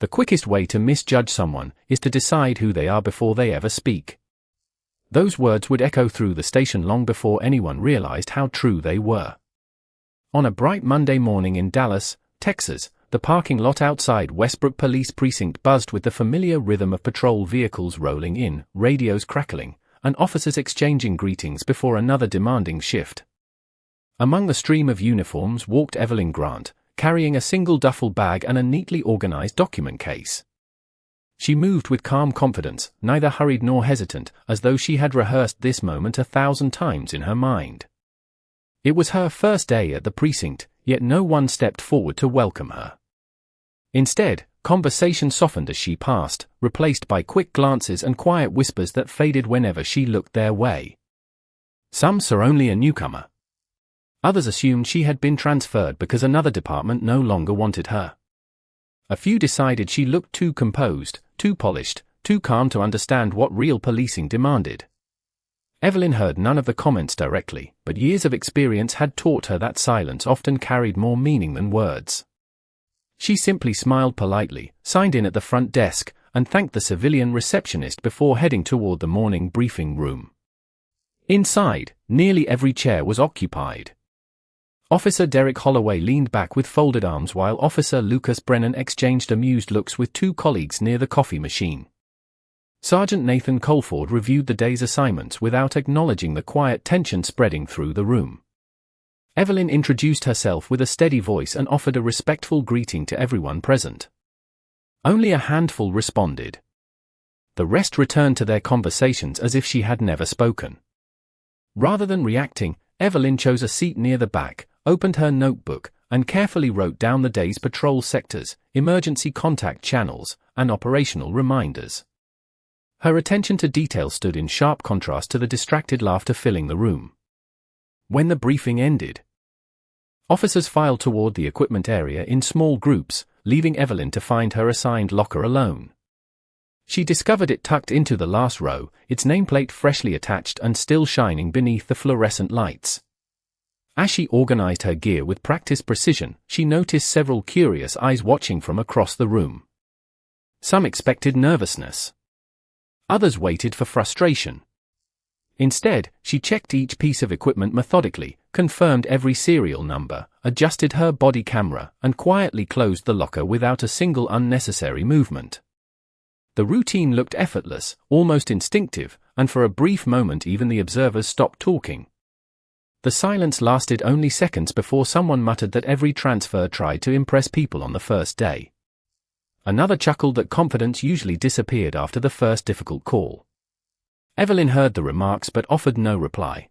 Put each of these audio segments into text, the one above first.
The quickest way to misjudge someone is to decide who they are before they ever speak. Those words would echo through the station long before anyone realized how true they were. On a bright Monday morning in Dallas, Texas, the parking lot outside Westbrook Police Precinct buzzed with the familiar rhythm of patrol vehicles rolling in, radios crackling, and officers exchanging greetings before another demanding shift. Among the stream of uniforms walked Evelyn Grant, carrying a single duffel bag and a neatly organized document case. She moved with calm confidence, neither hurried nor hesitant, as though she had rehearsed this moment 1,000 times in her mind. It was her first day at the precinct, yet no one stepped forward to welcome her. Instead, conversation softened as she passed, replaced by quick glances and quiet whispers that faded whenever she looked their way. Some saw only a newcomer. Others assumed she had been transferred because another department no longer wanted her. A few decided she looked too composed, too polished, too calm to understand what real policing demanded. Evelyn heard none of the comments directly, but years of experience had taught her that silence often carried more meaning than words. She simply smiled politely, signed in at the front desk, and thanked the civilian receptionist before heading toward the morning briefing room. Inside, nearly every chair was occupied. Officer Derek Holloway leaned back with folded arms while Officer Lucas Brennan exchanged amused looks with two colleagues near the coffee machine. Sergeant Nathan Colford reviewed the day's assignments without acknowledging the quiet tension spreading through the room. Evelyn introduced herself with a steady voice and offered a respectful greeting to everyone present. Only a handful responded. The rest returned to their conversations as if she had never spoken. Rather than reacting, Evelyn chose a seat near the back, opened her notebook, and carefully wrote down the day's patrol sectors, emergency contact channels, and operational reminders. Her attention to detail stood in sharp contrast to the distracted laughter filling the room. When the briefing ended, officers filed toward the equipment area in small groups, leaving Evelyn to find her assigned locker alone. She discovered it tucked into the last row, its nameplate freshly attached and still shining beneath the fluorescent lights. As she organized her gear with practiced precision, she noticed several curious eyes watching from across the room. Some expected nervousness. Others waited for frustration. Instead, she checked each piece of equipment methodically, confirmed every serial number, adjusted her body camera, and quietly closed the locker without a single unnecessary movement. The routine looked effortless, almost instinctive, and for a brief moment even the observers stopped talking. The silence lasted only seconds before someone muttered that every transfer tried to impress people on the first day. Another chuckled that confidence usually disappeared after the first difficult call. Evelyn heard the remarks but offered no reply.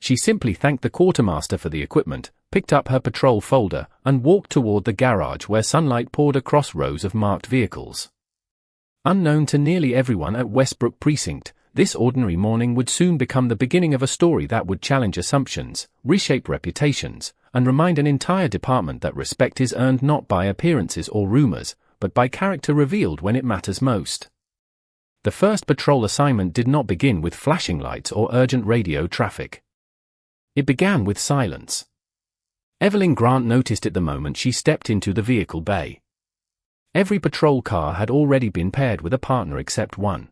She simply thanked the quartermaster for the equipment, picked up her patrol folder, and walked toward the garage where sunlight poured across rows of marked vehicles. Unknown to nearly everyone at Westbrook Precinct, this ordinary morning would soon become the beginning of a story that would challenge assumptions, reshape reputations, and remind an entire department that respect is earned not by appearances or rumors, but by character revealed when it matters most. The first patrol assignment did not begin with flashing lights or urgent radio traffic. It began with silence. Evelyn Grant noticed it the moment she stepped into the vehicle bay. Every patrol car had already been paired with a partner except one.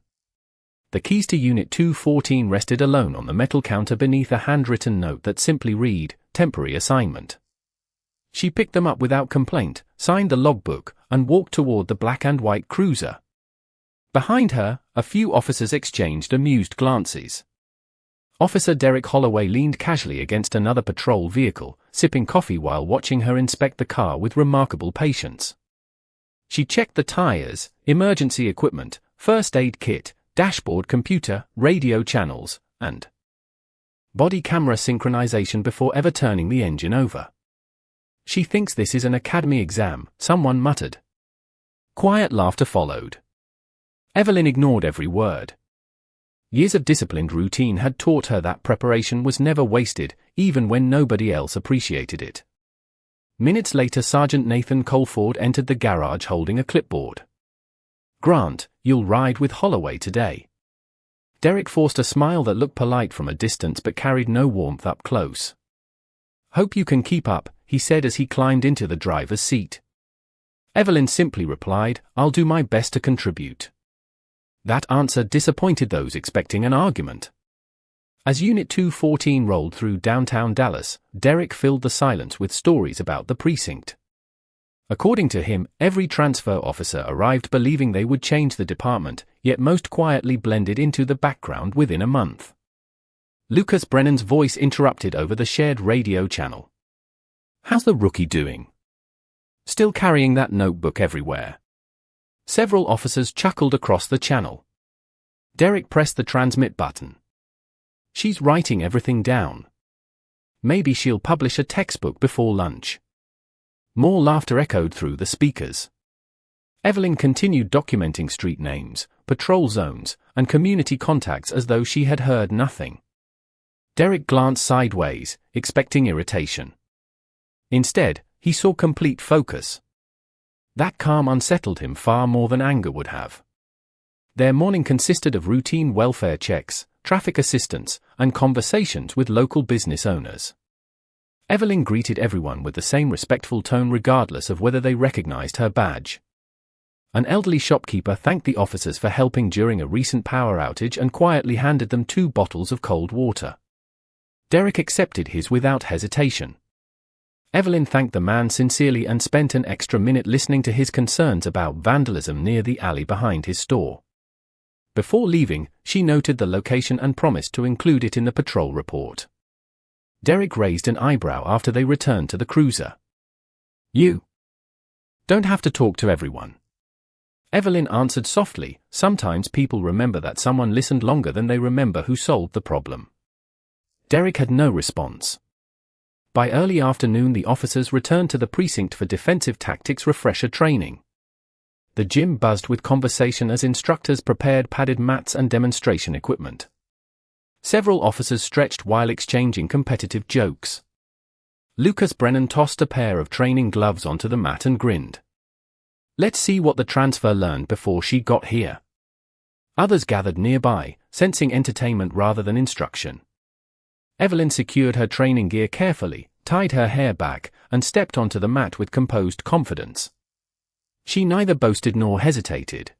The keys to Unit 214 rested alone on the metal counter beneath a handwritten note that simply read, "Temporary assignment." She picked them up without complaint, signed the logbook, and walked toward the black and white cruiser. Behind her, a few officers exchanged amused glances. Officer Derek Holloway leaned casually against another patrol vehicle, sipping coffee while watching her inspect the car with remarkable patience. She checked the tires, emergency equipment, first aid kit, dashboard computer, radio channels, and body camera synchronization before ever turning the engine over. "She thinks this is an academy exam," someone muttered. Quiet laughter followed. Evelyn ignored every word. Years of disciplined routine had taught her that preparation was never wasted, even when nobody else appreciated it. Minutes later, Sergeant Nathan Colford entered the garage holding a clipboard. "Grant, you'll ride with Holloway today." Derek forced a smile that looked polite from a distance but carried no warmth up close. "Hope you can keep up," he said as he climbed into the driver's seat. Evelyn simply replied, "I'll do my best to contribute." That answer disappointed those expecting an argument. As Unit 214 rolled through downtown Dallas, Derek filled the silence with stories about the precinct. According to him, every transfer officer arrived believing they would change the department, yet most quietly blended into the background within a month. Lucas Brennan's voice interrupted over the shared radio channel. "How's the rookie doing? Still carrying that notebook everywhere?" Several officers chuckled across the channel. Derek pressed the transmit button. "She's writing everything down. Maybe she'll publish a textbook before lunch." More laughter echoed through the speakers. Evelyn continued documenting street names, patrol zones, and community contacts as though she had heard nothing. Derek glanced sideways, expecting irritation. Instead, he saw complete focus. That calm unsettled him far more than anger would have. Their morning consisted of routine welfare checks, traffic assistance, and conversations with local business owners. Evelyn greeted everyone with the same respectful tone regardless of whether they recognized her badge. An elderly shopkeeper thanked the officers for helping during a recent power outage and quietly handed them 2 bottles of cold water. Derek accepted his without hesitation. Evelyn thanked the man sincerely and spent an extra minute listening to his concerns about vandalism near the alley behind his store. Before leaving, she noted the location and promised to include it in the patrol report. Derek raised an eyebrow after they returned to the cruiser. "You don't have to talk to everyone." Evelyn answered softly, "Sometimes people remember that someone listened longer than they remember who solved the problem." Derek had no response. By early afternoon, the officers returned to the precinct for defensive tactics refresher training. The gym buzzed with conversation as instructors prepared padded mats and demonstration equipment. Several officers stretched while exchanging competitive jokes. Lucas Brennan tossed a pair of training gloves onto the mat and grinned. "Let's see what the transfer learned before she got here." Others gathered nearby, sensing entertainment rather than instruction. Evelyn secured her training gear carefully, tied her hair back, and stepped onto the mat with composed confidence. She neither boasted nor hesitated.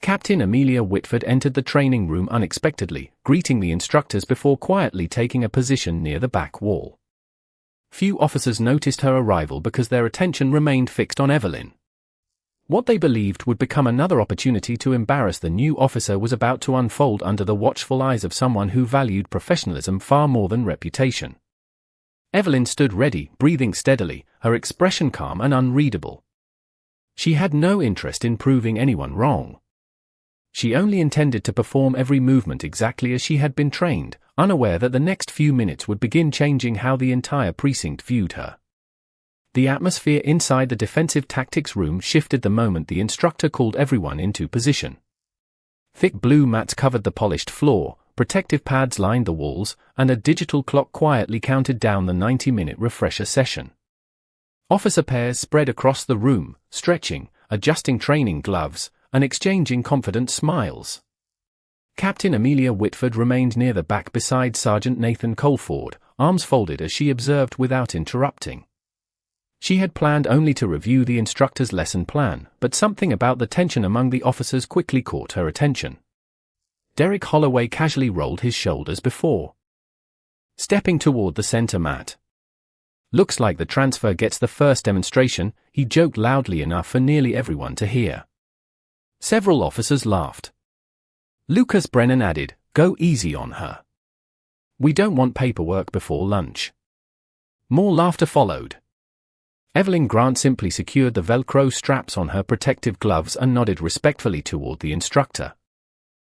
Captain Amelia Whitford entered the training room unexpectedly, greeting the instructors before quietly taking a position near the back wall. Few officers noticed her arrival because their attention remained fixed on Evelyn. What they believed would become another opportunity to embarrass the new officer was about to unfold under the watchful eyes of someone who valued professionalism far more than reputation. Evelyn stood ready, breathing steadily, her expression calm and unreadable. She had no interest in proving anyone wrong. She only intended to perform every movement exactly as she had been trained, unaware that the next few minutes would begin changing how the entire precinct viewed her. The atmosphere inside the defensive tactics room shifted the moment the instructor called everyone into position. Thick blue mats covered the polished floor, protective pads lined the walls, and a digital clock quietly counted down the 90-minute refresher session. Officer pairs spread across the room, stretching, adjusting training gloves, and exchanging confident smiles. Captain Amelia Whitford remained near the back beside Sergeant Nathan Colford, arms folded as she observed without interrupting. She had planned only to review the instructor's lesson plan, but something about the tension among the officers quickly caught her attention. Derek Holloway casually rolled his shoulders before stepping toward the center mat. "Looks like the transfer gets the first demonstration," he joked loudly enough for nearly everyone to hear. Several officers laughed. Lucas Brennan added, "Go easy on her. We don't want paperwork before lunch." More laughter followed. Evelyn Grant simply secured the Velcro straps on her protective gloves and nodded respectfully toward the instructor.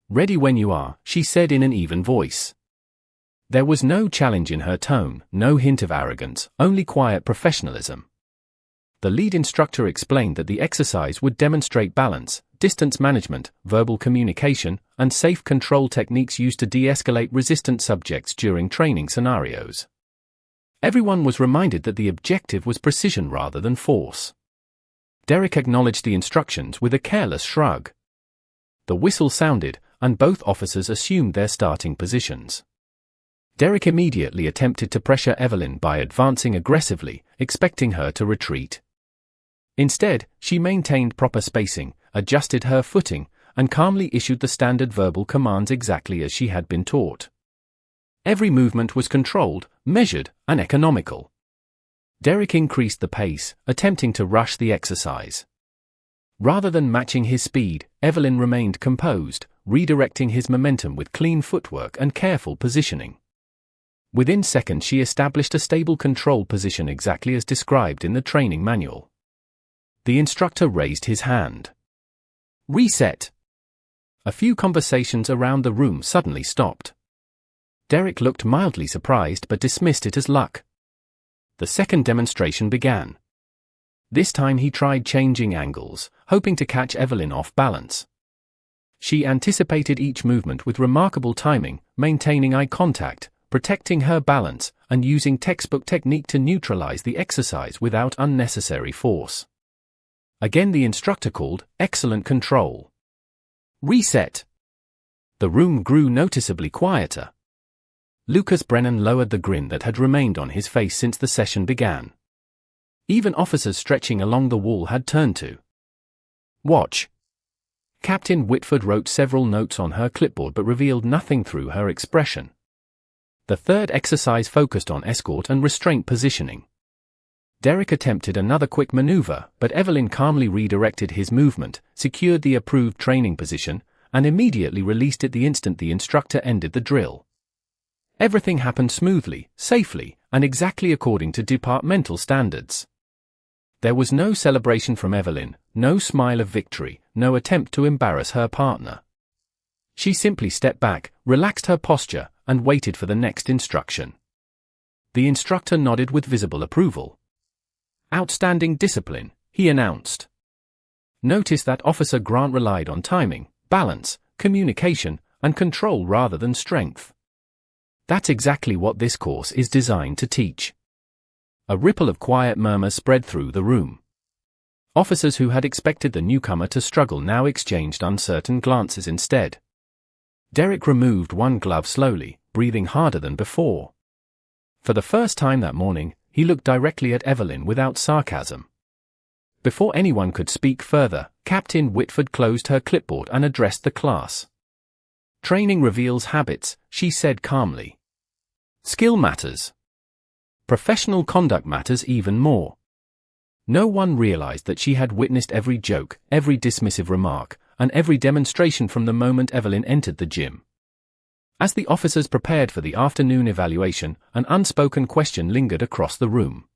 "Ready when you are," she said in an even voice. There was no challenge in her tone, no hint of arrogance, only quiet professionalism. The lead instructor explained that the exercise would demonstrate balance, distance management, verbal communication, and safe control techniques used to de-escalate resistant subjects during training scenarios. Everyone was reminded that the objective was precision rather than force. Derek acknowledged the instructions with a careless shrug. The whistle sounded, and both officers assumed their starting positions. Derek immediately attempted to pressure Evelyn by advancing aggressively, expecting her to retreat. Instead, she maintained proper spacing, adjusted her footing, and calmly issued the standard verbal commands exactly as she had been taught. Every movement was controlled, measured, and economical. Derek increased the pace, attempting to rush the exercise. Rather than matching his speed, Evelyn remained composed, redirecting his momentum with clean footwork and careful positioning. Within seconds she established a stable control position exactly as described in the training manual. The instructor raised his hand. Reset. A few conversations around the room suddenly stopped. Derek looked mildly surprised but dismissed it as luck. The second demonstration began. This time he tried changing angles, hoping to catch Evelyn off balance. She anticipated each movement with remarkable timing, maintaining eye contact, protecting her balance, and using textbook technique to neutralize the exercise without unnecessary force. Again the instructor called, "Excellent control." Reset. The room grew noticeably quieter. Lucas Brennan lowered the grin that had remained on his face since the session began. Even officers stretching along the wall had turned to watch. Captain Whitford wrote several notes on her clipboard but revealed nothing through her expression. The third exercise focused on escort and restraint positioning. Derek attempted another quick maneuver, but Evelyn calmly redirected his movement, secured the approved training position, and immediately released it the instant the instructor ended the drill. Everything happened smoothly, safely, and exactly according to departmental standards. There was no celebration from Evelyn, no smile of victory, no attempt to embarrass her partner. She simply stepped back, relaxed her posture, and waited for the next instruction. The instructor nodded with visible approval. "Outstanding discipline," he announced. Notice that Officer Grant relied on timing, balance, communication, and control rather than strength. That's exactly what this course is designed to teach. A ripple of quiet murmurs spread through the room. Officers who had expected the newcomer to struggle now exchanged uncertain glances instead. Derek removed one glove slowly, breathing harder than before. For the first time that morning, he looked directly at Evelyn without sarcasm. Before anyone could speak further, Captain Whitford closed her clipboard and addressed the class. "Training reveals habits," she said calmly. "Skill matters. Professional conduct matters even more." No one realized that she had witnessed every joke, every dismissive remark, and every demonstration from the moment Evelyn entered the gym. As the officers prepared for the afternoon evaluation, an unspoken question lingered across the room.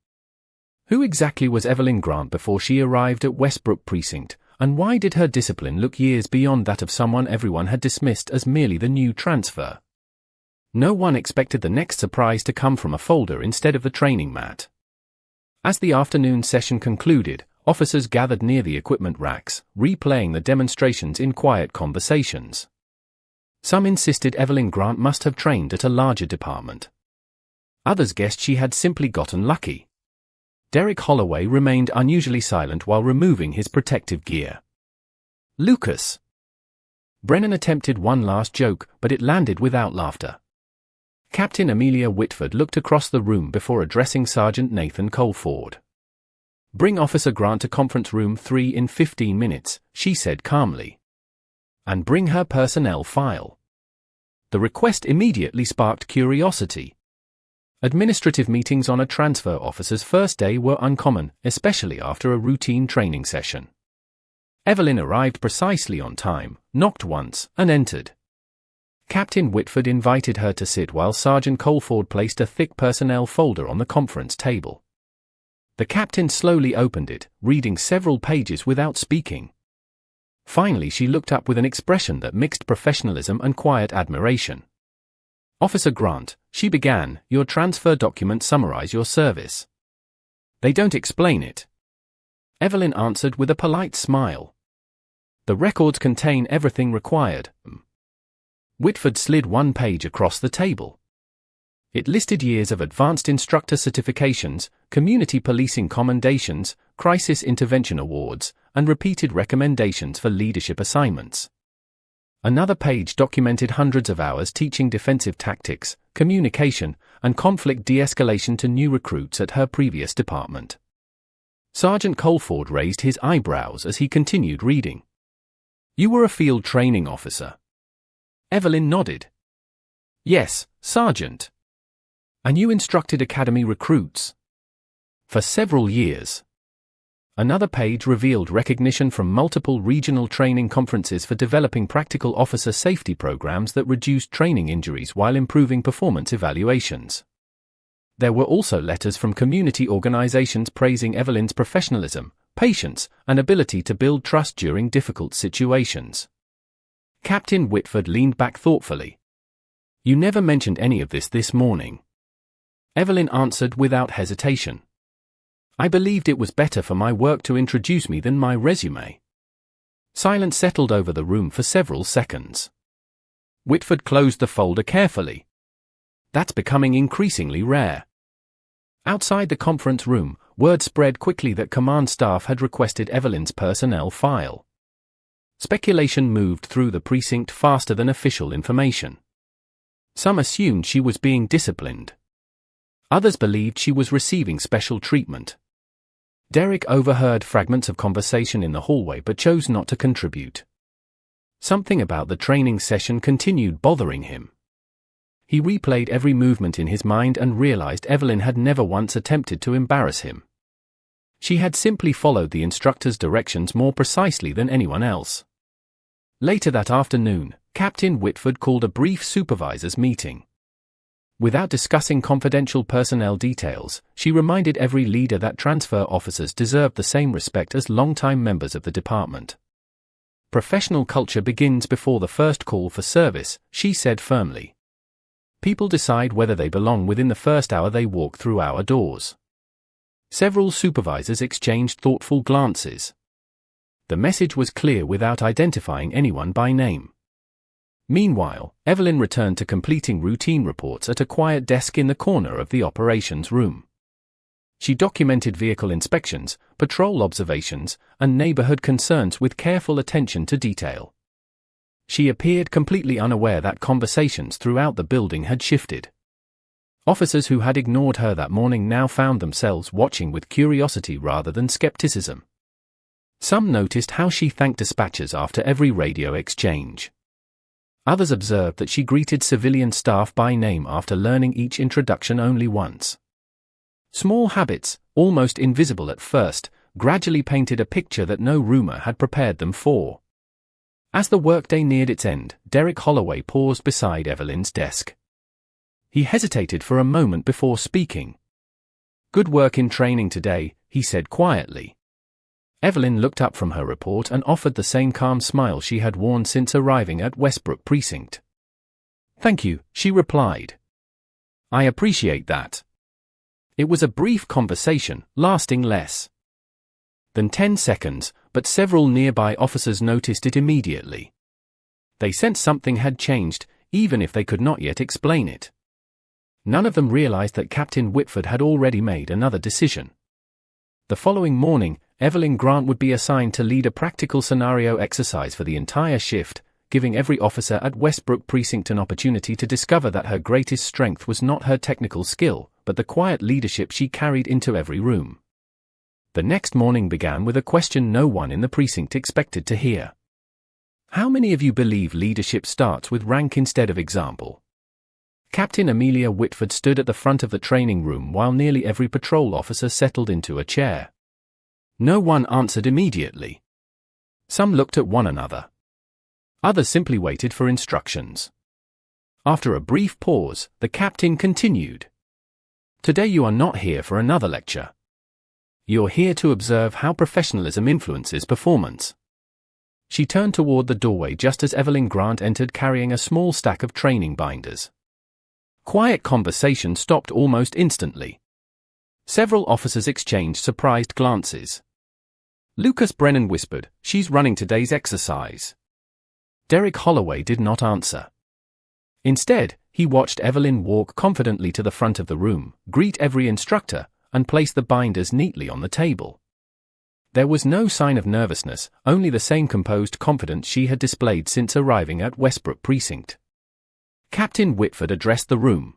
Who exactly was Evelyn Grant before she arrived at Westbrook Precinct, and why did her discipline look years beyond that of someone everyone had dismissed as merely the new transfer? No one expected the next surprise to come from a folder instead of the training mat. As the afternoon session concluded, officers gathered near the equipment racks, replaying the demonstrations in quiet conversations. Some insisted Evelyn Grant must have trained at a larger department. Others guessed she had simply gotten lucky. Derek Holloway remained unusually silent while removing his protective gear. "Lucas." Brennan attempted one last joke, but it landed without laughter. Captain Amelia Whitford looked across the room before addressing Sergeant Nathan Colford. "Bring Officer Grant to conference room 3 in 15 minutes, she said calmly. "And bring her personnel file." The request immediately sparked curiosity. Administrative meetings on a transfer officer's first day were uncommon, especially after a routine training session. Evelyn arrived precisely on time, knocked once, and entered. Captain Whitford invited her to sit while Sergeant Colford placed a thick personnel folder on the conference table. The captain slowly opened it, reading several pages without speaking. Finally she looked up with an expression that mixed professionalism and quiet admiration. "Officer Grant," she began, "your transfer documents summarize your service. They don't explain it." Evelyn answered with a polite smile. "The records contain everything required." Whitford slid one page across the table. It listed years of advanced instructor certifications, community policing commendations, crisis intervention awards, and repeated recommendations for leadership assignments. Another page documented hundreds of hours teaching defensive tactics, communication, and conflict de-escalation to new recruits at her previous department. Sergeant Colford raised his eyebrows as he continued reading. You were a field training officer. Evelyn nodded. Yes, Sergeant. And you instructed academy recruits. For several years. Another page revealed recognition from multiple regional training conferences for developing practical officer safety programs that reduced training injuries while improving performance evaluations. There were also letters from community organizations praising Evelyn's professionalism, patience, and ability to build trust during difficult situations. Captain Whitford leaned back thoughtfully. You never mentioned any of this morning. Evelyn answered without hesitation. I believed it was better for my work to introduce me than my resume. Silence settled over the room for several seconds. Whitford closed the folder carefully. That's becoming increasingly rare. Outside the conference room, word spread quickly that command staff had requested Evelyn's personnel file. Speculation moved through the precinct faster than official information. Some assumed she was being disciplined. Others believed she was receiving special treatment. Derek overheard fragments of conversation in the hallway but chose not to contribute. Something about the training session continued bothering him. He replayed every movement in his mind and realized Evelyn had never once attempted to embarrass him. She had simply followed the instructor's directions more precisely than anyone else. Later that afternoon, Captain Whitford called a brief supervisors' meeting. Without discussing confidential personnel details, she reminded every leader that transfer officers deserved the same respect as longtime members of the department. Professional culture begins before the first call for service, she said firmly. People decide whether they belong within the first hour they walk through our doors. Several supervisors exchanged thoughtful glances. The message was clear without identifying anyone by name. Meanwhile, Evelyn returned to completing routine reports at a quiet desk in the corner of the operations room. She documented vehicle inspections, patrol observations, and neighborhood concerns with careful attention to detail. She appeared completely unaware that conversations throughout the building had shifted. Officers who had ignored her that morning now found themselves watching with curiosity rather than skepticism. Some noticed how she thanked dispatchers after every radio exchange. Others observed that she greeted civilian staff by name after learning each introduction only once. Small habits, almost invisible at first, gradually painted a picture that no rumor had prepared them for. As the workday neared its end, Derek Holloway paused beside Evelyn's desk. He hesitated for a moment before speaking. Good work in training today, he said quietly. Evelyn looked up from her report and offered the same calm smile she had worn since arriving at Westbrook Precinct. Thank you, she replied. I appreciate that. It was a brief conversation, lasting less than 10 seconds, but several nearby officers noticed it immediately. They sensed something had changed, even if they could not yet explain it. None of them realized that Captain Whitford had already made another decision. The following morning, Evelyn Grant would be assigned to lead a practical scenario exercise for the entire shift, giving every officer at Westbrook Precinct an opportunity to discover that her greatest strength was not her technical skill, but the quiet leadership she carried into every room. The next morning began with a question no one in the precinct expected to hear. How many of you believe leadership starts with rank instead of example? Captain Amelia Whitford stood at the front of the training room while nearly every patrol officer settled into a chair. No one answered immediately. Some looked at one another. Others simply waited for instructions. After a brief pause, the captain continued. Today you are not here for another lecture. You're here to observe how professionalism influences performance. She turned toward the doorway just as Evelyn Grant entered carrying a small stack of training binders. Quiet conversation stopped almost instantly. Several officers exchanged surprised glances. Lucas Brennan whispered, "She's running today's exercise." Derek Holloway did not answer. Instead, he watched Evelyn walk confidently to the front of the room, greet every instructor, and place the binders neatly on the table. There was no sign of nervousness, only the same composed confidence she had displayed since arriving at Westbrook Precinct. Captain Whitford addressed the room.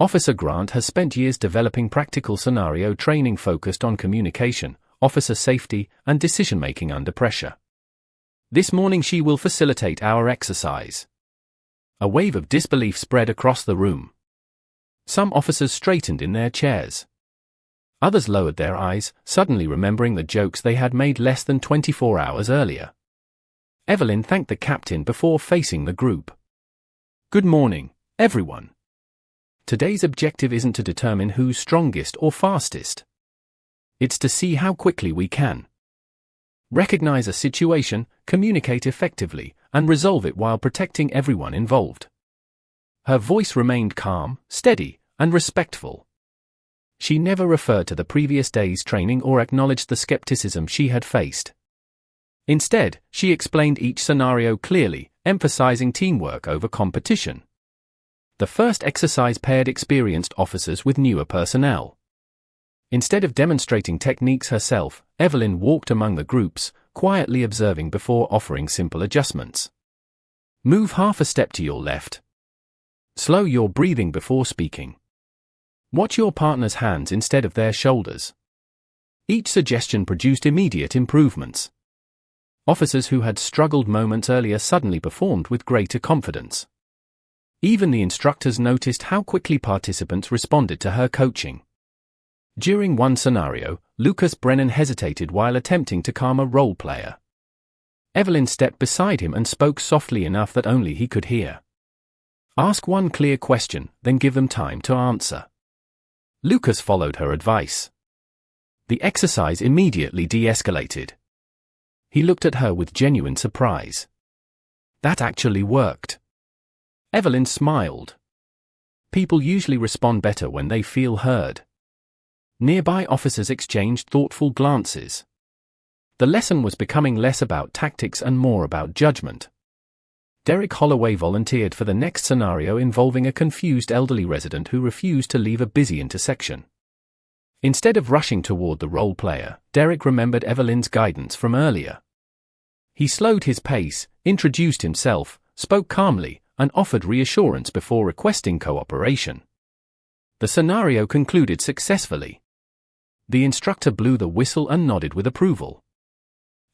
Officer Grant has spent years developing practical scenario training focused on communication, officer safety, and decision-making under pressure. This morning she will facilitate our exercise. A wave of disbelief spread across the room. Some officers straightened in their chairs. Others lowered their eyes, suddenly remembering the jokes they had made less than 24 hours earlier. Evelyn thanked the captain before facing the group. "Good morning, everyone. Today's objective isn't to determine who's strongest or fastest. It's to see how quickly we can recognize a situation, communicate effectively, and resolve it while protecting everyone involved." Her voice remained calm, steady, and respectful. She never referred to the previous day's training or acknowledged the skepticism she had faced. Instead, she explained each scenario clearly, emphasizing teamwork over competition. The first exercise paired experienced officers with newer personnel. Instead of demonstrating techniques herself, Evelyn walked among the groups, quietly observing before offering simple adjustments. Move half a step to your left. Slow your breathing before speaking. Watch your partner's hands instead of their shoulders. Each suggestion produced immediate improvements. Officers who had struggled moments earlier suddenly performed with greater confidence. Even the instructors noticed how quickly participants responded to her coaching. During one scenario, Lucas Brennan hesitated while attempting to calm a role player. Evelyn stepped beside him and spoke softly enough that only he could hear. Ask one clear question, then give them time to answer. Lucas followed her advice. The exercise immediately de-escalated. He looked at her with genuine surprise. That actually worked. Evelyn smiled. People usually respond better when they feel heard. Nearby officers exchanged thoughtful glances. The lesson was becoming less about tactics and more about judgment. Derek Holloway volunteered for the next scenario involving a confused elderly resident who refused to leave a busy intersection. Instead of rushing toward the role player, Derek remembered Evelyn's guidance from earlier. He slowed his pace, introduced himself, spoke calmly, and offered reassurance before requesting cooperation. The scenario concluded successfully. The instructor blew the whistle and nodded with approval.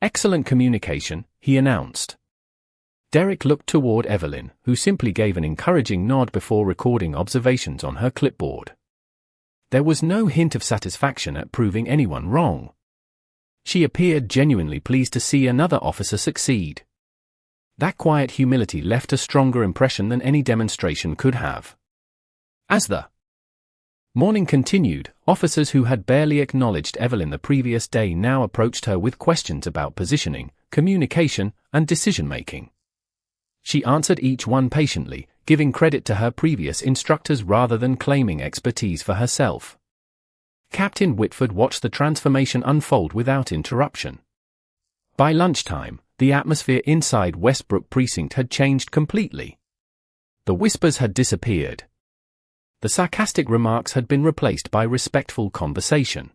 "Excellent communication," he announced. Derek looked toward Evelyn, who simply gave an encouraging nod before recording observations on her clipboard. There was no hint of satisfaction at proving anyone wrong. She appeared genuinely pleased to see another officer succeed. That quiet humility left a stronger impression than any demonstration could have. As the morning continued, officers who had barely acknowledged Evelyn the previous day now approached her with questions about positioning, communication, and decision-making. She answered each one patiently, giving credit to her previous instructors rather than claiming expertise for herself. Captain Whitford watched the transformation unfold without interruption. By lunchtime, the atmosphere inside Westbrook Precinct had changed completely. The whispers had disappeared. The sarcastic remarks had been replaced by respectful conversation.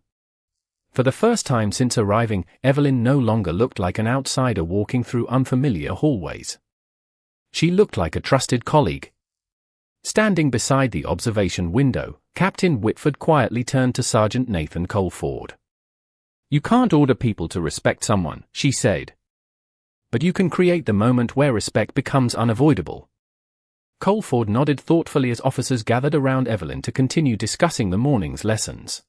For the first time since arriving, Evelyn no longer looked like an outsider walking through unfamiliar hallways. She looked like a trusted colleague. Standing beside the observation window, Captain Whitford quietly turned to Sergeant Nathan Colford. "You can't order people to respect someone," she said. "But you can create the moment where respect becomes unavoidable." Colford nodded thoughtfully as officers gathered around Evelyn to continue discussing the morning's lessons.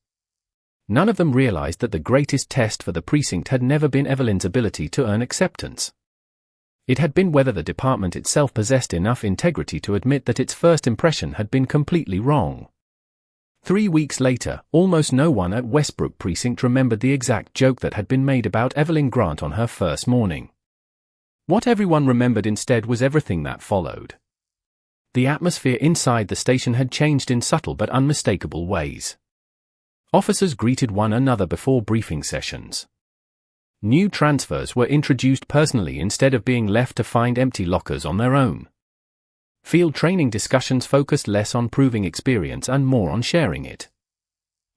None of them realized that the greatest test for the precinct had never been Evelyn's ability to earn acceptance. It had been whether the department itself possessed enough integrity to admit that its first impression had been completely wrong. 3 weeks later, almost no one at Westbrook Precinct remembered the exact joke that had been made about Evelyn Grant on her first morning. What everyone remembered instead was everything that followed. The atmosphere inside the station had changed in subtle but unmistakable ways. Officers greeted one another before briefing sessions. New transfers were introduced personally instead of being left to find empty lockers on their own. Field training discussions focused less on proving experience and more on sharing it.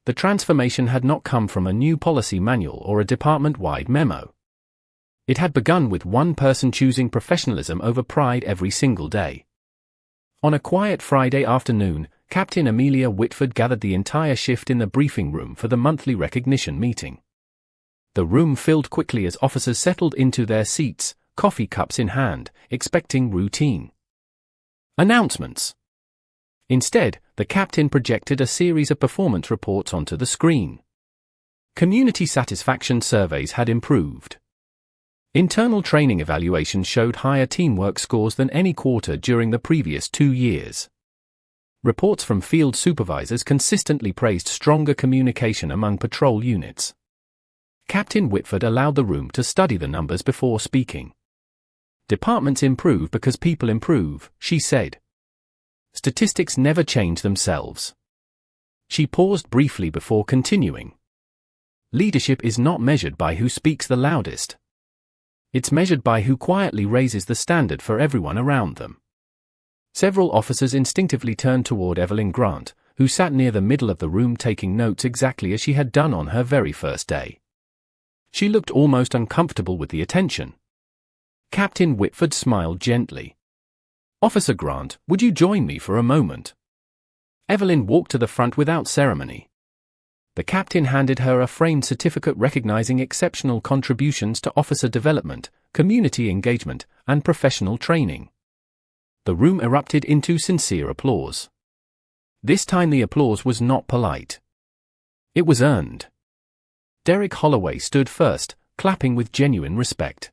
The transformation had not come from a new policy manual or a department-wide memo. It had begun with one person choosing professionalism over pride every single day. On a quiet Friday afternoon, Captain Amelia Whitford gathered the entire shift in the briefing room for the monthly recognition meeting. The room filled quickly as officers settled into their seats, coffee cups in hand, expecting routine announcements. Instead, the captain projected a series of performance reports onto the screen. Community satisfaction surveys had improved. Internal training evaluations showed higher teamwork scores than any quarter during the previous 2 years. Reports from field supervisors consistently praised stronger communication among patrol units. Captain Whitford allowed the room to study the numbers before speaking. "Departments improve because people improve," she said. "Statistics never change themselves." She paused briefly before continuing. "Leadership is not measured by who speaks the loudest. It's measured by who quietly raises the standard for everyone around them." Several officers instinctively turned toward Evelyn Grant, who sat near the middle of the room taking notes exactly as she had done on her very first day. She looked almost uncomfortable with the attention. Captain Whitford smiled gently. "Officer Grant, would you join me for a moment?" Evelyn walked to the front without ceremony. The captain handed her a framed certificate recognizing exceptional contributions to officer development, community engagement, and professional training. The room erupted into sincere applause. This time the applause was not polite. It was earned. Derek Holloway stood first, clapping with genuine respect.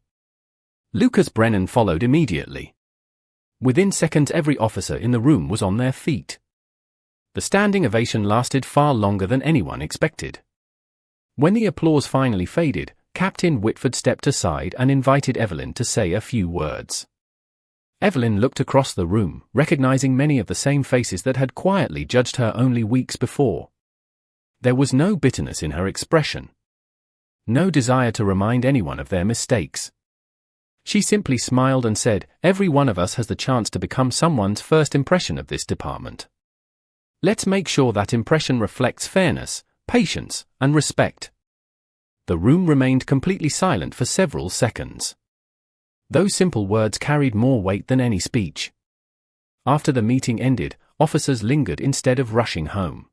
Lucas Brennan followed immediately. Within seconds every officer in the room was on their feet. The standing ovation lasted far longer than anyone expected. When the applause finally faded, Captain Whitford stepped aside and invited Evelyn to say a few words. Evelyn looked across the room, recognizing many of the same faces that had quietly judged her only weeks before. There was no bitterness in her expression. No desire to remind anyone of their mistakes. She simply smiled and said, "Every one of us has the chance to become someone's first impression of this department. Let's make sure that impression reflects fairness, patience, and respect." The room remained completely silent for several seconds. Those simple words carried more weight than any speech. After the meeting ended, officers lingered instead of rushing home.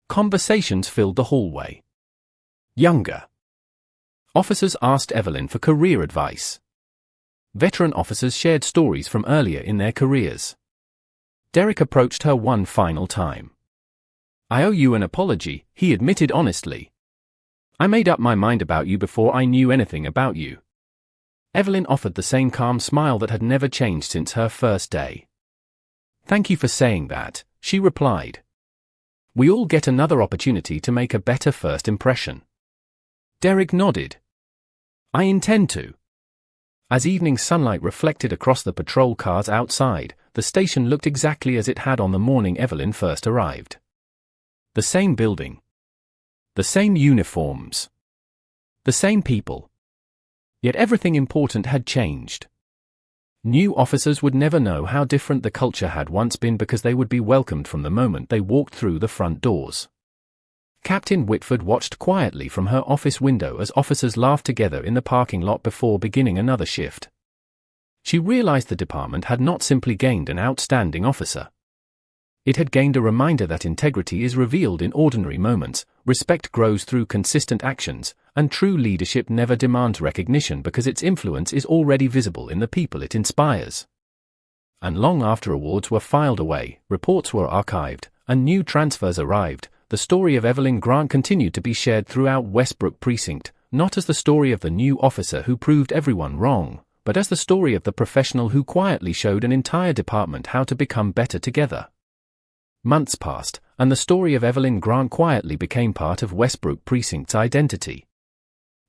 Conversations filled the hallway. Younger officers asked Evelyn for career advice. Veteran officers shared stories from earlier in their careers. Derek approached her one final time. "I owe you an apology," he admitted honestly. "I made up my mind about you before I knew anything about you." Evelyn offered the same calm smile that had never changed since her first day. "Thank you for saying that," she replied. "We all get another opportunity to make a better first impression." Derek nodded. "I intend to." As evening sunlight reflected across the patrol cars outside, the station looked exactly as it had on the morning Evelyn first arrived. The same building. The same uniforms. The same people. Yet everything important had changed. New officers would never know how different the culture had once been because they would be welcomed from the moment they walked through the front doors. Captain Whitford watched quietly from her office window as officers laughed together in the parking lot before beginning another shift. She realized the department had not simply gained an outstanding officer. It had gained a reminder that integrity is revealed in ordinary moments, respect grows through consistent actions, and true leadership never demands recognition because its influence is already visible in the people it inspires. And long after awards were filed away, reports were archived, and new transfers arrived, the story of Evelyn Grant continued to be shared throughout Westbrook Precinct, not as the story of the new officer who proved everyone wrong, but as the story of the professional who quietly showed an entire department how to become better together. Months passed, and the story of Evelyn Grant quietly became part of Westbrook Precinct's identity.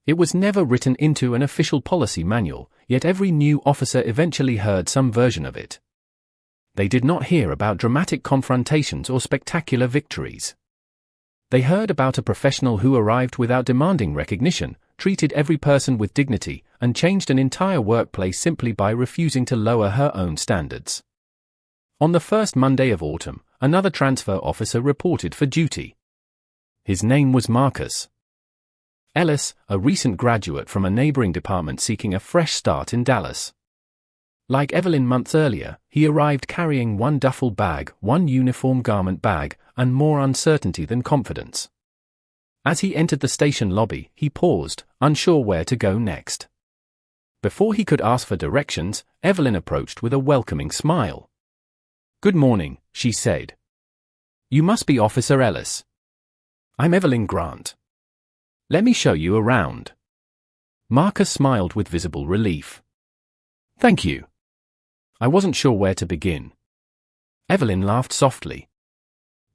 It was never written into an official policy manual, yet every new officer eventually heard some version of it. They did not hear about dramatic confrontations or spectacular victories. They heard about a professional who arrived without demanding recognition, treated every person with dignity, and changed an entire workplace simply by refusing to lower her own standards. On the first Monday of autumn, another transfer officer reported for duty. His name was Marcus Ellis, a recent graduate from a neighboring department seeking a fresh start in Dallas. Like Evelyn months earlier, he arrived carrying one duffel bag, one uniform garment bag, and more uncertainty than confidence. As he entered the station lobby, he paused, unsure where to go next. Before he could ask for directions, Evelyn approached with a welcoming smile. "Good morning," she said. "You must be Officer Ellis." "I'm Evelyn Grant. Let me show you around." Marcus smiled with visible relief. "Thank you. I wasn't sure where to begin." Evelyn laughed softly.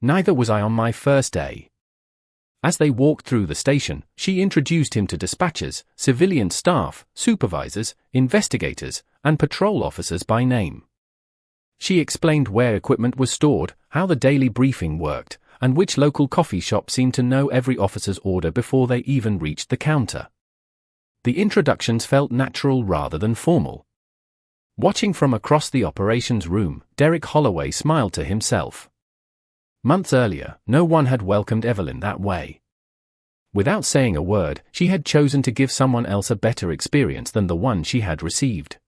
"Neither was I on my first day." As they walked through the station, she introduced him to dispatchers, civilian staff, supervisors, investigators, and patrol officers by name. She explained where equipment was stored, how the daily briefing worked, and which local coffee shop seemed to know every officer's order before they even reached the counter. The introductions felt natural rather than formal. Watching from across the operations room, Derek Holloway smiled to himself. Months earlier, no one had welcomed Evelyn that way. Without saying a word, she had chosen to give someone else a better experience than the one she had received.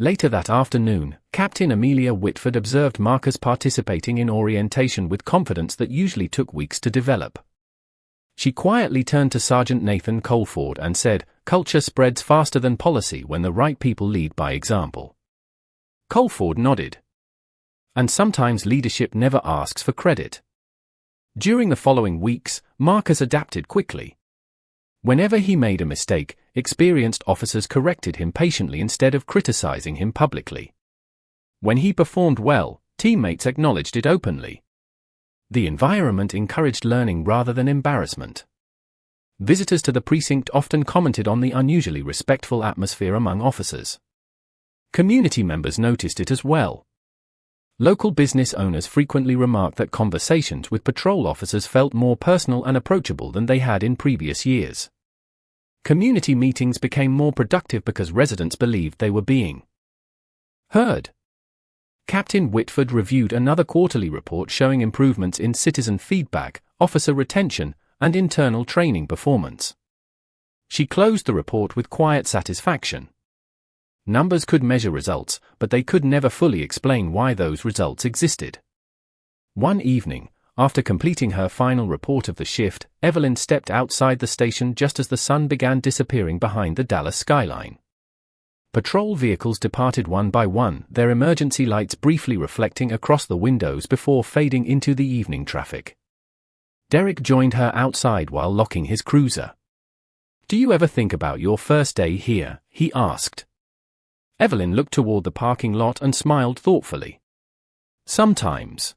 Later that afternoon, Captain Amelia Whitford observed Marcus participating in orientation with confidence that usually took weeks to develop. She quietly turned to Sergeant Nathan Colford and said, "Culture spreads faster than policy when the right people lead by example." Colford nodded. And sometimes leadership never asks for credit. During the following weeks, Marcus adapted quickly. Whenever he made a mistake, experienced officers corrected him patiently instead of criticizing him publicly. When he performed well, teammates acknowledged it openly. The environment encouraged learning rather than embarrassment. Visitors to the precinct often commented on the unusually respectful atmosphere among officers. Community members noticed it as well. Local business owners frequently remarked that conversations with patrol officers felt more personal and approachable than they had in previous years. Community meetings became more productive because residents believed they were being heard. Captain Whitford reviewed another quarterly report showing improvements in citizen feedback, officer retention, and internal training performance. She closed the report with quiet satisfaction. Numbers could measure results, but they could never fully explain why those results existed. One evening, after completing her final report of the shift, Evelyn stepped outside the station just as the sun began disappearing behind the Dallas skyline. Patrol vehicles departed one by one, their emergency lights briefly reflecting across the windows before fading into the evening traffic. Derek joined her outside while locking his cruiser. "Do you ever think about your first day here?" he asked. Evelyn looked toward the parking lot and smiled thoughtfully. "Sometimes."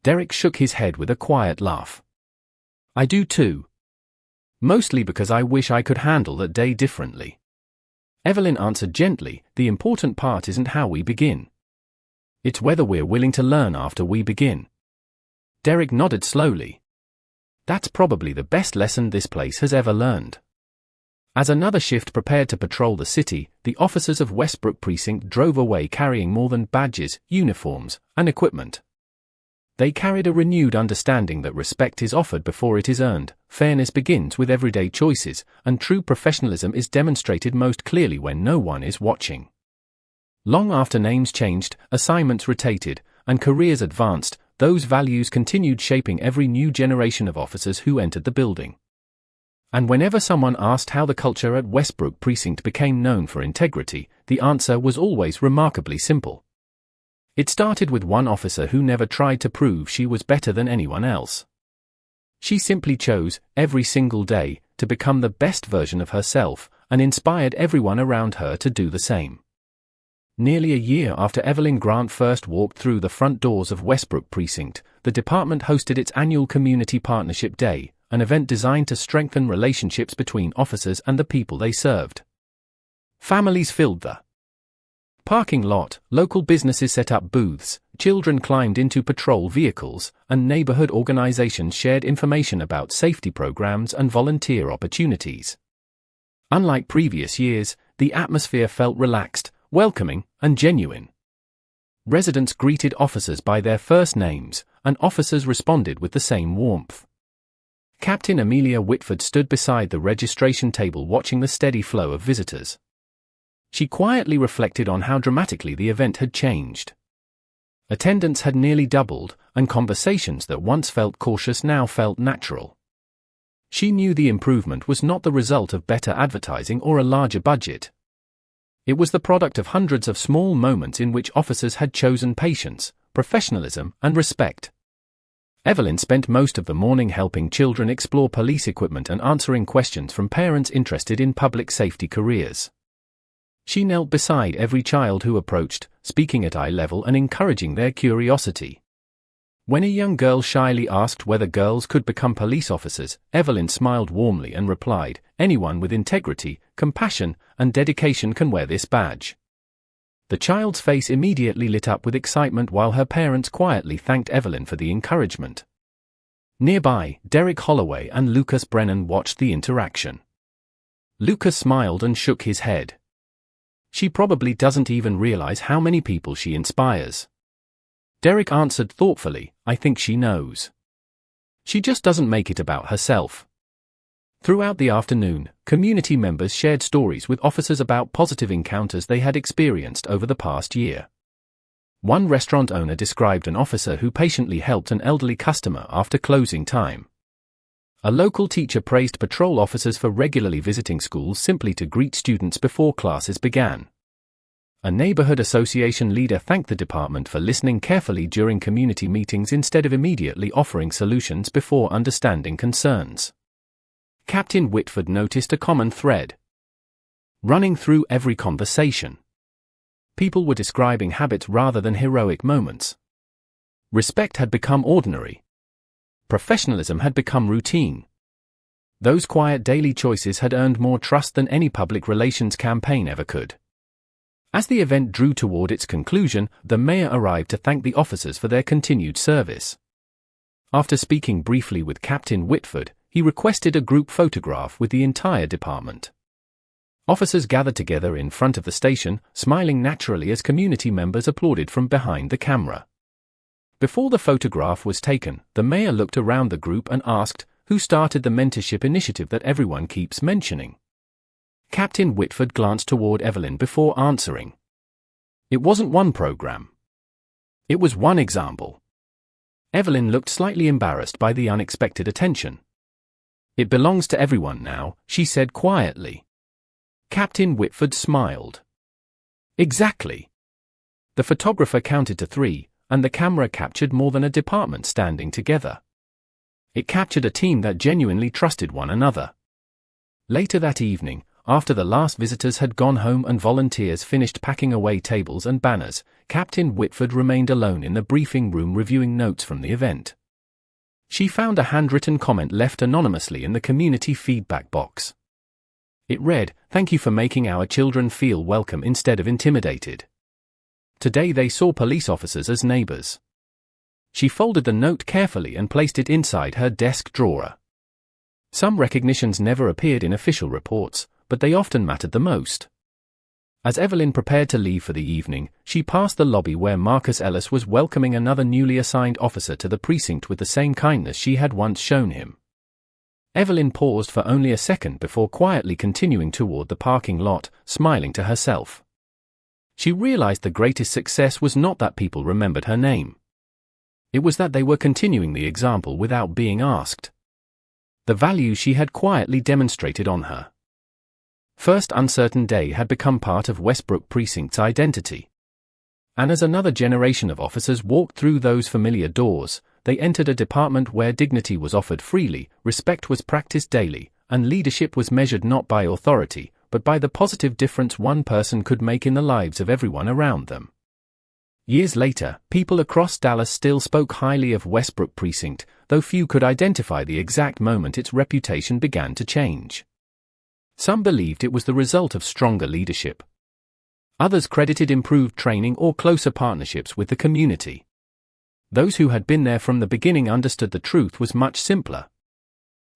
Derek shook his head with a quiet laugh. "I do too. Mostly because I wish I could handle that day differently." Evelyn answered gently, "The important part isn't how we begin. It's whether we're willing to learn after we begin." Derek nodded slowly. "That's probably the best lesson this place has ever learned." As another shift prepared to patrol the city, the officers of Westbrook Precinct drove away carrying more than badges, uniforms, and equipment. They carried a renewed understanding that respect is offered before it is earned, fairness begins with everyday choices, and true professionalism is demonstrated most clearly when no one is watching. Long after names changed, assignments rotated, and careers advanced, those values continued shaping every new generation of officers who entered the building. And whenever someone asked how the culture at Westbrook Precinct became known for integrity, the answer was always remarkably simple. It started with one officer who never tried to prove she was better than anyone else. She simply chose, every single day, to become the best version of herself, and inspired everyone around her to do the same. Nearly a year after Evelyn Grant first walked through the front doors of Westbrook Precinct, the department hosted its annual Community Partnership Day, an event designed to strengthen relationships between officers and the people they served. Families filled the parking lot, local businesses set up booths, children climbed into patrol vehicles, and neighborhood organizations shared information about safety programs and volunteer opportunities. Unlike previous years, the atmosphere felt relaxed, welcoming, and genuine. Residents greeted officers by their first names, and officers responded with the same warmth. Captain Amelia Whitford stood beside the registration table watching the steady flow of visitors. She quietly reflected on how dramatically the event had changed. Attendance had nearly doubled, and conversations that once felt cautious now felt natural. She knew the improvement was not the result of better advertising or a larger budget. It was the product of hundreds of small moments in which officers had chosen patience, professionalism, and respect. Evelyn spent most of the morning helping children explore police equipment and answering questions from parents interested in public safety careers. She knelt beside every child who approached, speaking at eye level and encouraging their curiosity. When a young girl shyly asked whether girls could become police officers, Evelyn smiled warmly and replied, "Anyone with integrity, compassion, and dedication can wear this badge." The child's face immediately lit up with excitement while her parents quietly thanked Evelyn for the encouragement. Nearby, Derek Holloway and Lucas Brennan watched the interaction. Lucas smiled and shook his head. "She probably doesn't even realize how many people she inspires." Derek answered thoughtfully, "I think she knows. She just doesn't make it about herself." Throughout the afternoon, community members shared stories with officers about positive encounters they had experienced over the past year. One restaurant owner described an officer who patiently helped an elderly customer after closing time. A local teacher praised patrol officers for regularly visiting schools simply to greet students before classes began. A neighborhood association leader thanked the department for listening carefully during community meetings instead of immediately offering solutions before understanding concerns. Captain Whitford noticed a common thread running through every conversation. People were describing habits rather than heroic moments. Respect had become ordinary. Professionalism had become routine. Those quiet daily choices had earned more trust than any public relations campaign ever could. As the event drew toward its conclusion, the mayor arrived to thank the officers for their continued service. After speaking briefly with Captain Whitford, he requested a group photograph with the entire department. Officers gathered together in front of the station, smiling naturally as community members applauded from behind the camera. Before the photograph was taken, the mayor looked around the group and asked, "Who started the mentorship initiative that everyone keeps mentioning?" Captain Whitford glanced toward Evelyn before answering. "It wasn't one program. It was one example." Evelyn looked slightly embarrassed by the unexpected attention. "It belongs to everyone now," she said quietly. Captain Whitford smiled. "Exactly." The photographer counted to 3, and the camera captured more than a department standing together. It captured a team that genuinely trusted one another. Later that evening, after the last visitors had gone home and volunteers finished packing away tables and banners, Captain Whitford remained alone in the briefing room reviewing notes from the event. She found a handwritten comment left anonymously in the community feedback box. It read, "Thank you for making our children feel welcome instead of intimidated. Today they saw police officers as neighbors." She folded the note carefully and placed it inside her desk drawer. Some recognitions never appeared in official reports, but they often mattered the most. As Evelyn prepared to leave for the evening, she passed the lobby where Marcus Ellis was welcoming another newly assigned officer to the precinct with the same kindness she had once shown him. Evelyn paused for only a second before quietly continuing toward the parking lot, smiling to herself. She realized the greatest success was not that people remembered her name. It was that they were continuing the example without being asked. The value she had quietly demonstrated on her first uncertain day had become part of Westbrook Precinct's identity. And as another generation of officers walked through those familiar doors, they entered a department where dignity was offered freely, respect was practiced daily, and leadership was measured not by authority, but by the positive difference one person could make in the lives of everyone around them. Years later, people across Dallas still spoke highly of Westbrook Precinct, though few could identify the exact moment its reputation began to change. Some believed it was the result of stronger leadership. Others credited improved training or closer partnerships with the community. Those who had been there from the beginning understood the truth was much simpler.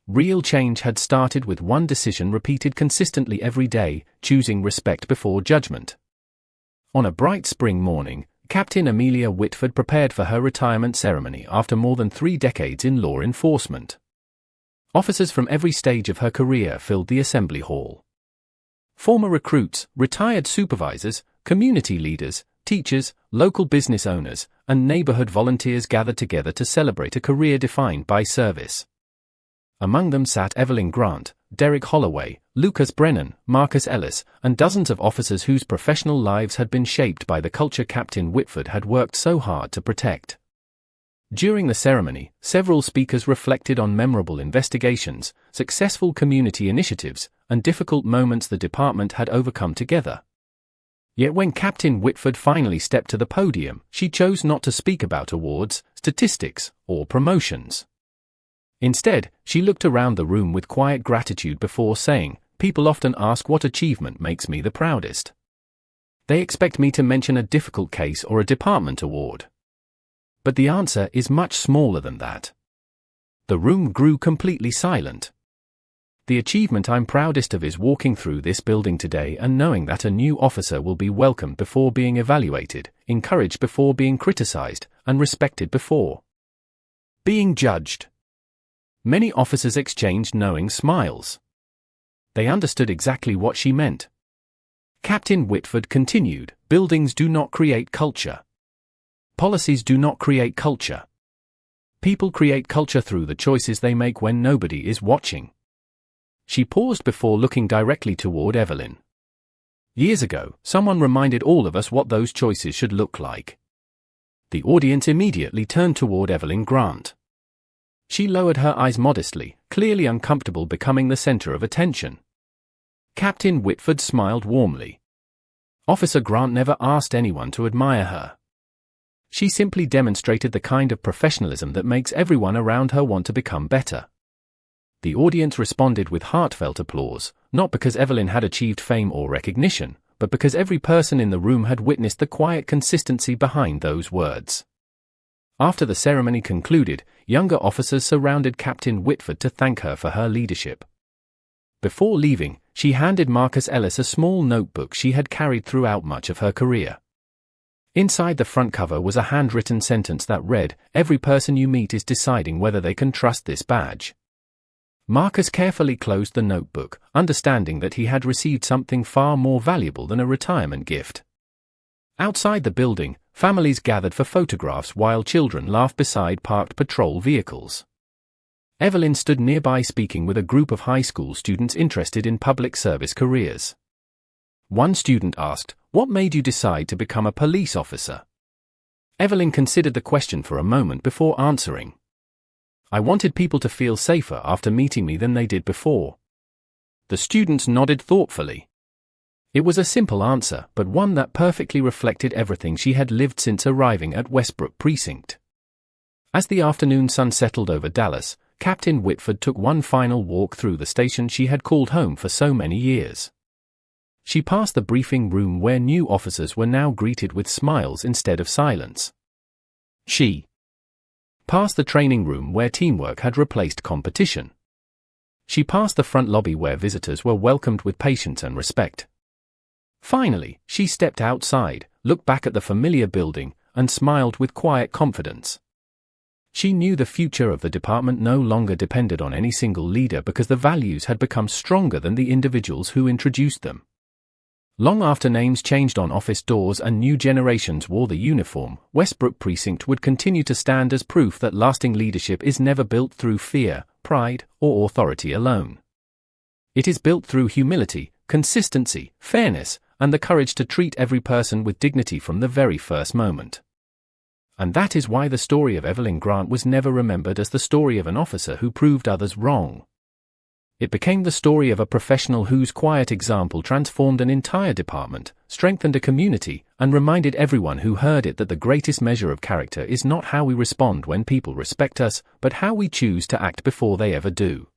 Real change had started with one decision repeated consistently every day, choosing respect before judgment. On a bright spring morning, Captain Amelia Whitford prepared for her retirement ceremony after more than 3 decades in law enforcement. Officers from every stage of her career filled the assembly hall. Former recruits, retired supervisors, community leaders, teachers, local business owners, and neighborhood volunteers gathered together to celebrate a career defined by service. Among them sat Evelyn Grant, Derek Holloway, Lucas Brennan, Marcus Ellis, and dozens of officers whose professional lives had been shaped by the culture Captain Whitford had worked so hard to protect. During the ceremony, several speakers reflected on memorable investigations, successful community initiatives, and difficult moments the department had overcome together. Yet when Captain Whitford finally stepped to the podium, she chose not to speak about awards, statistics, or promotions. Instead, she looked around the room with quiet gratitude before saying, "People often ask what achievement makes me the proudest. They expect me to mention a difficult case or a department award. But the answer is much smaller than that." The room grew completely silent. "The achievement I'm proudest of is walking through this building today and knowing that a new officer will be welcomed before being evaluated, encouraged before being criticized, and respected before being judged." Many officers exchanged knowing smiles. They understood exactly what she meant. Captain Whitford continued, "Buildings do not create culture. Policies do not create culture. People create culture through the choices they make when nobody is watching." She paused before looking directly toward Evelyn. "Years ago, someone reminded all of us what those choices should look like." The audience immediately turned toward Evelyn Grant. She lowered her eyes modestly, clearly uncomfortable becoming the center of attention. Captain Whitford smiled warmly. Officer Grant never asked anyone to admire her. She simply demonstrated the kind of professionalism that makes everyone around her want to become better. The audience responded with heartfelt applause, not because Evelyn had achieved fame or recognition, but because every person in the room had witnessed the quiet consistency behind those words. After the ceremony concluded, younger officers surrounded Captain Whitford to thank her for her leadership. Before leaving, she handed Marcus Ellis a small notebook she had carried throughout much of her career. Inside the front cover was a handwritten sentence that read, "Every person you meet is deciding whether they can trust this badge." Marcus carefully closed the notebook, understanding that he had received something far more valuable than a retirement gift. Outside the building, families gathered for photographs while children laughed beside parked patrol vehicles. Evelyn stood nearby speaking with a group of high school students interested in public service careers. One student asked, "What made you decide to become a police officer?" Evelyn considered the question for a moment before answering. "I wanted people to feel safer after meeting me than they did before." The students nodded thoughtfully. It was a simple answer, but one that perfectly reflected everything she had lived since arriving at Westbrook Precinct. As the afternoon sun settled over Dallas, Captain Whitford took one final walk through the station she had called home for so many years. She passed the briefing room where new officers were now greeted with smiles instead of silence. She passed the training room where teamwork had replaced competition. She passed the front lobby where visitors were welcomed with patience and respect. Finally, she stepped outside, looked back at the familiar building, and smiled with quiet confidence. She knew the future of the department no longer depended on any single leader because the values had become stronger than the individuals who introduced them. Long after names changed on office doors and new generations wore the uniform, Westbrook Precinct would continue to stand as proof that lasting leadership is never built through fear, pride, or authority alone. It is built through humility, consistency, fairness, and the courage to treat every person with dignity from the very first moment. And that is why the story of Evelyn Grant was never remembered as the story of an officer who proved others wrong. It became the story of a professional whose quiet example transformed an entire department, strengthened a community, and reminded everyone who heard it that the greatest measure of character is not how we respond when people respect us, but how we choose to act before they ever do.